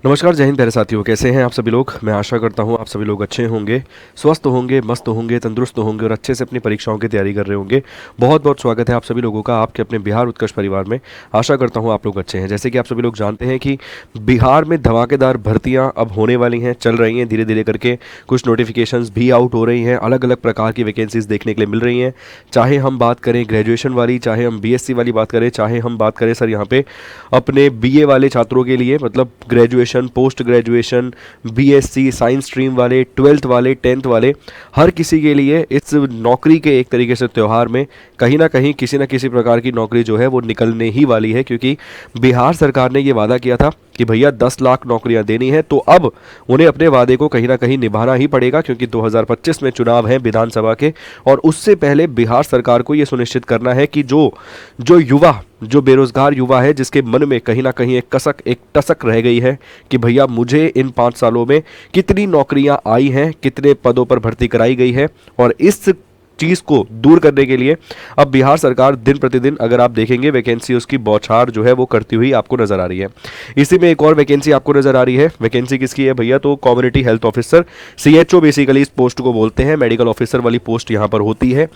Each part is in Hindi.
नमस्कार, जय हिंद प्यारे साथियों। कैसे हैं आप सभी लोग। मैं आशा करता हूं आप सभी लोग अच्छे होंगे, स्वस्थ होंगे, मस्त होंगे, तंदुरुस्त होंगे और अच्छे से अपनी परीक्षाओं की तैयारी कर रहे होंगे। बहुत बहुत स्वागत है आप सभी लोगों का आपके अपने बिहार उत्कर्ष परिवार में। आशा करता हूं आप लोग अच्छे हैं। जैसे कि आप सभी लोग जानते हैं कि बिहार में धमाकेदार भर्तियां अब होने वाली हैं, चल रही हैं धीरे धीरे करके। कुछ नोटिफिकेशंस भी आउट हो रही हैं, अलग अलग प्रकार की वैकेंसीज देखने के लिए मिल रही हैं। चाहे हम बात करें ग्रेजुएशन वाली, चाहे हम बीएससी वाली बात करें, चाहे हम बात करें सर यहाँ पे अपने बीए वाले छात्रों के लिए, मतलब graduation, post graduation, BSc, science stream वाले, ट्वेल्थ वाले, टेंथ वाले, हर किसी के लिए इस नौकरी के एक तरीके से त्यौहार में कहीं ना कहीं किसी न किसी प्रकार की नौकरी जो है वो निकलने ही वाली है। क्योंकि बिहार सरकार ने ये वादा किया था कि भैया 10 लाख नौकरियां देनी है, तो अब उन्हें अपने वादे को कहीं ना कहीं निभाना ही पड़ेगा। क्योंकि 2025 में चुनाव है विधानसभा के, और उससे पहले बिहार सरकार को ये सुनिश्चित करना है कि जो जो युवा, जो बेरोजगार युवा है, जिसके मन में कहीं ना कहीं एक कसक, एक टसक रह गई है कि भैया मुझे इन 5 सालों में कितनी नौकरियां आई हैं, कितने पदों पर भर्ती कराई गई है, और इस चीज को दूर करने के लिए अब बिहार सरकार दिन प्रतिदिन, अगर आप देखेंगे, वैकेंसी उसकी बौछार जो है वो करती हुई आपको नजर आ रही है। इसी में एक और वैकेंसी आपको नजर आ रही है। वैकेंसी किसकी है भैया? तो community health officer, CHO basically इस पोस्ट को बोलते हैं। मेडिकल ऑफिसर वाली पोस्ट यहाँ पर होती है।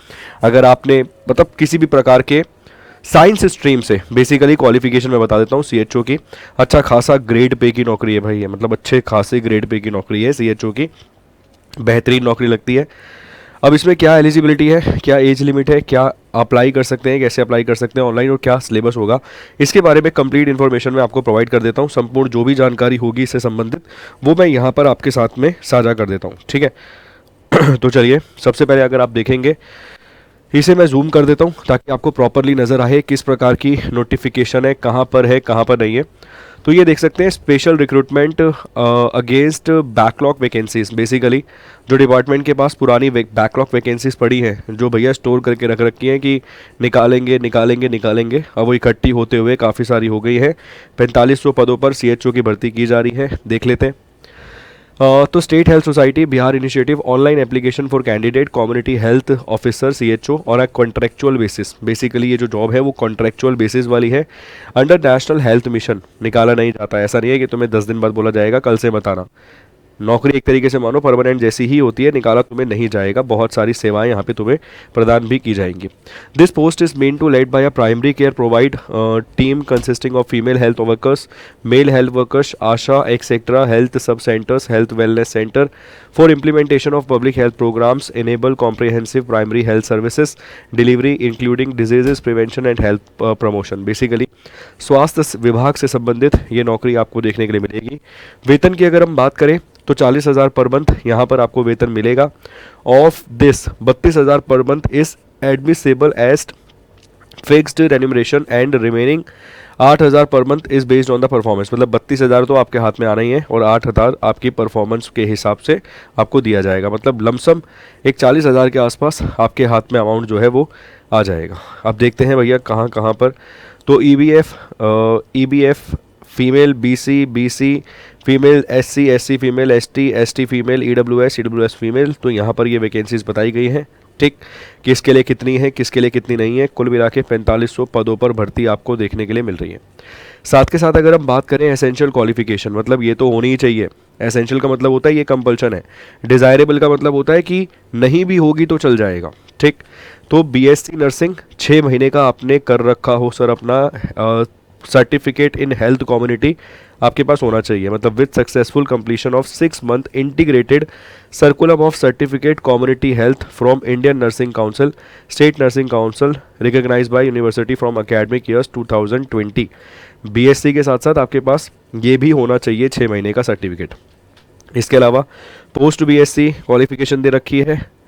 अगर आपने मतलब किसी भी प्रकार के साइंस स्ट्रीम से, बेसिकली क्वालिफिकेशन मैं बता देता हूँ सीएचओ की, अच्छा खासा ग्रेड पे की नौकरी है भाई, मतलब अच्छे खासे ग्रेड पे की नौकरी है सीएचओ की, बेहतरीन नौकरी लगती है। अब इसमें क्या एलिजिबिलिटी है, क्या एज लिमिट है, क्या अप्लाई कर सकते हैं, कैसे अप्लाई कर सकते हैं ऑनलाइन, और क्या सिलेबस होगा, इसके बारे में कंप्लीट इन्फॉर्मेशन मैं आपको प्रोवाइड कर देता हूँ। संपूर्ण जो भी जानकारी होगी इससे संबंधित वो मैं यहाँ पर आपके साथ में साझा कर देता हूँ, ठीक है। तो चलिए, सबसे पहले अगर आप देखेंगे, इसे मैं जूम कर देता हूँ ताकि आपको प्रॉपरली नज़र आए किस प्रकार की नोटिफिकेशन है, कहाँ पर नहीं है। तो ये देख सकते हैं, special recruitment against backlog vacancies. Basically जो डिपार्टमेंट के पास पुरानी बैकलॉग वैकेंसीज पड़ी हैं, जो भैया स्टोर करके रख रखी हैं कि निकालेंगे निकालेंगे निकालेंगे, अब वो इकट्ठी होते हुए काफ़ी सारी हो गई है। 4500 पदों पर सीएचओ की भर्ती की जा रही है। देख लेते हैं। तो state health society Bihar initiative, online application for candidate community health officer CHO और कॉन्ट्रेक्चुअल बेसिस। बेसिकली ये जो जॉब है वो कॉन्ट्रेक्चुअल बेसिस वाली है। अंडर नेशनल हेल्थ मिशन निकाला नहीं जाता। ऐसा नहीं है कि तुम्हें 10 दिन बाद बोला जाएगा कल से मत आना। नौकरी एक तरीके से मानो परमानेंट जैसी ही होती है, निकाला तुम्हें नहीं जाएगा। बहुत सारी सेवाएं यहाँ पे तुम्हें प्रदान भी की जाएंगी। This post is meant to led by a primary care provide team consisting of female health workers, male health workers, ASHA etcetera, health sub centres, health wellness centre for implementation of public health programmes, enable comprehensive primary health services delivery including diseases prevention and health promotion. Basically स्वास्थ्य विभाग से संबंधित ये नौकरी आपको देखने के लिए मिलेगी। वेतन की अगर हम बात करें तो 40,000 पर मंथ यहाँ पर आपको वेतन मिलेगा। Of this 32,000 per month is admissible as fixed remuneration and remaining 8,000 per month is based on the performance. मतलब 32,000 तो आपके हाथ में आना ही है और 8,000 आपकी परफॉर्मेंस के हिसाब से आपको दिया जाएगा। मतलब लमसम एक 40,000 के आसपास आपके हाथ में अमाउंट जो है वो आ जाएगा। अब देखते हैं भैया कहाँ कहाँ पर। तो EBF female, BC female, SC female, ST female, EWS female. तो यहाँ पर ये वैकेंसीज बताई गई हैं, ठीक, किसके लिए कितनी है, किसके लिए कितनी नहीं है। कुल मिला के 4500 पदों पर भर्ती आपको देखने के लिए मिल रही है। साथ के साथ अगर हम बात करें एसेंशियल क्वालिफिकेशन, मतलब ये तो होनी ही चाहिए। एसेंशियल का मतलब होता है ये कंपल्शन है। डिज़ायरेबल का मतलब होता है कि नहीं भी होगी तो चल जाएगा, ठीक। तो बीएससी नर्सिंग 6 महीने का आपने कर रखा हो सर अपना सर्टिफिकेट इन हेल्थ कम्युनिटी आपके पास होना चाहिए। मतलब with successful completion of 6 month integrated curriculum of certificate community health from Indian nursing council, state nursing council, recognize by university from academic years 2020। BSc के साथ साथ आपके पास ये भी होना चाहिए 6 महीने का सर्टिफिकेट। इसके अलावा पोस्ट बीएससी क्वालिफिकेशन दे रखी है,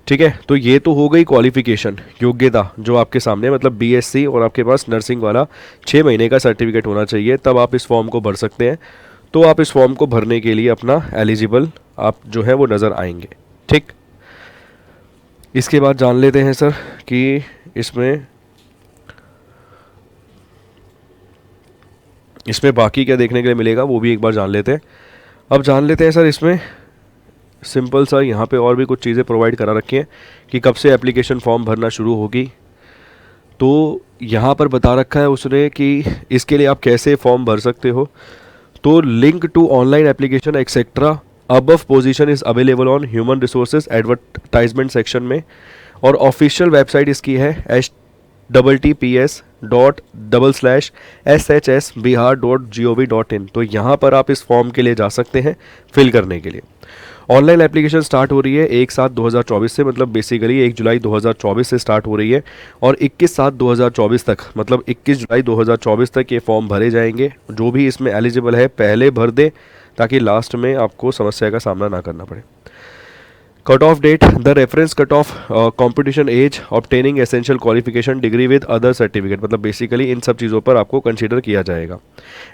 ठीक है। तो ये तो हो गई क्वालिफिकेशन, योग्यता जो आपके सामने, मतलब बीएससी और आपके पास नर्सिंग वाला 6 महीने का सर्टिफिकेट होना चाहिए, तब आप इस फॉर्म को भर सकते हैं। तो आप इस फॉर्म को भरने के लिए अपना एलिजिबल आप जो है वो नज़र आएंगे, ठीक। इसके बाद जान लेते हैं सर कि इसमें बाकी क्या देखने के लिए मिलेगा, वो भी एक बार जान लेते हैं। अब जान लेते हैं सर, इसमें सिंपल सा यहाँ पे और भी कुछ चीज़ें प्रोवाइड करा रखी हैं कि कब से एप्लीकेशन फॉर्म भरना शुरू होगी। तो यहाँ पर बता रखा है उसने कि इसके लिए आप कैसे फॉर्म भर सकते हो। तो link to online application etcetera above position is available on human resources advertisement section में, और ऑफिशियल वेबसाइट इसकी है https://shsbihar.gov.in। तो यहाँ पर आप इस फॉर्म के लिए जा सकते हैं फिल करने के लिए। ऑनलाइन एप्लीकेशन स्टार्ट हो रही है 1/7/2024 से, मतलब बेसिकली 1 जुलाई 2024 से स्टार्ट हो रही है, और 21/7/2024 तक, मतलब 21 जुलाई 2024 तक ये फॉर्म भरे जाएंगे। जो भी इसमें एलिजिबल है पहले भर दे, ताकि लास्ट में आपको समस्या का सामना ना करना पड़े। Cut off date, the reference cut off competition as obtaining essential qualification degree with other certificate, मतलब बेसिकली इन सब चीज़ों पर आपको कंसीडर किया जाएगा।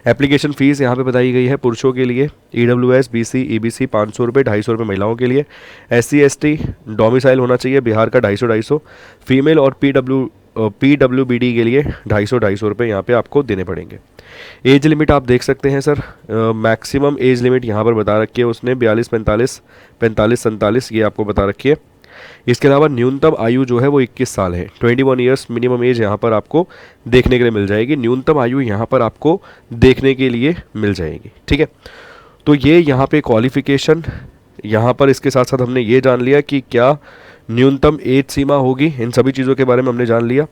एप्लीकेशन फीस यहाँ पे बताई गई है पुरुषों के लिए EWS BC EBC 500 रुपये, 250 रुपये महिलाओं के लिए। SC ST डोमिसाइल होना चाहिए बिहार का 250 फीमेल, और PWBD के लिए 250 रुपये यहाँ पे आपको देने पड़ेंगे। एज लिमिट आप देख सकते हैं सर, मैक्सिमम एज लिमिट यहाँ पर बता रखी है उसने 42, 45, 45, 47 ये आपको बता रखी है। इसके अलावा न्यूनतम आयु जो है वो 21 साल है। 21 ईयर्स मिनिमम एज यहाँ पर आपको देखने के लिए मिल जाएगी, न्यूनतम आयु यहाँ पर आपको देखने के लिए मिल जाएगी। ठीक है, तो ये यहाँ पे क्वालिफिकेशन, यहाँ पर इसके साथ साथ हमने ये जान लिया कि क्या न्यूनतम एज सीमा होगी, इन सभी चीज़ों के बारे में हमने जान लिया।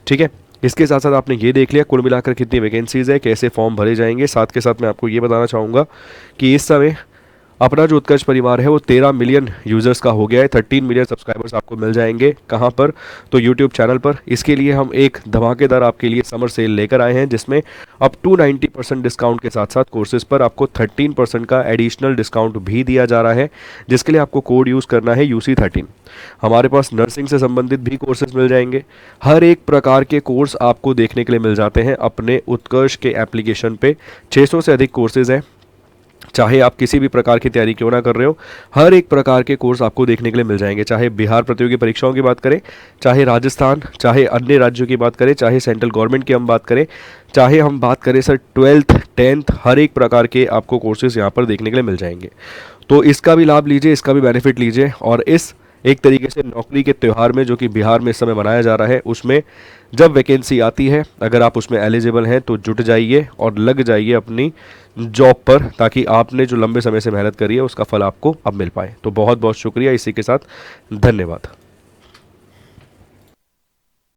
ठीक है, इसके साथ साथ आपने ये देख लिया कुल मिलाकर कितनी वैकेंसीज़ है, कैसे फॉर्म भरे जाएंगे। साथ के साथ मैं आपको ये बताना चाहूँगा कि इस समय अपना जो उत्कर्ष परिवार है वो 13 मिलियन यूज़र्स का हो गया है। 13 मिलियन सब्सक्राइबर्स आपको मिल जाएंगे। कहाँ पर? तो यूट्यूब चैनल पर। इसके लिए हम एक धमाकेदार आपके लिए समर सेल लेकर आए हैं, जिसमें अप टू 90% डिस्काउंट के साथ साथ कोर्सेज पर आपको 13% का एडिशनल डिस्काउंट भी दिया जा रहा है, जिसके लिए आपको कोड यूज़ करना है UC13। हमारे पास नर्सिंग से संबंधित भी कोर्सेज मिल जाएंगे। हर एक प्रकार के कोर्स आपको देखने के लिए मिल जाते हैं अपने उत्कर्ष के एप्लीकेशन पे। 600 से अधिक कोर्सेज हैं। चाहे आप किसी भी प्रकार की तैयारी क्यों ना कर रहे हो, हर एक प्रकार के कोर्स आपको देखने के लिए मिल जाएंगे। चाहे बिहार प्रतियोगी परीक्षाओं की बात करें, चाहे राजस्थान, चाहे अन्य राज्यों की बात करें, चाहे सेंट्रल गवर्नमेंट की हम बात करें, चाहे हम बात करें सर 12th 10th, हर एक प्रकार के आपको कोर्सेज यहाँ पर देखने के लिए मिल जाएंगे। तो इसका भी लाभ लीजिए, इसका भी बेनिफिट लीजिए, और इस एक तरीके से नौकरी के त्यौहार में जो कि बिहार में इस समय मनाया जा रहा है, उसमें जब वैकेंसी आती है, अगर आप उसमें एलिजिबल हैं तो जुट जाइए और लग जाइए अपनी जॉब पर, ताकि आपने जो लंबे समय से मेहनत करी है उसका फल आपको अब मिल पाए। तो बहुत बहुत शुक्रिया, इसी के साथ धन्यवाद।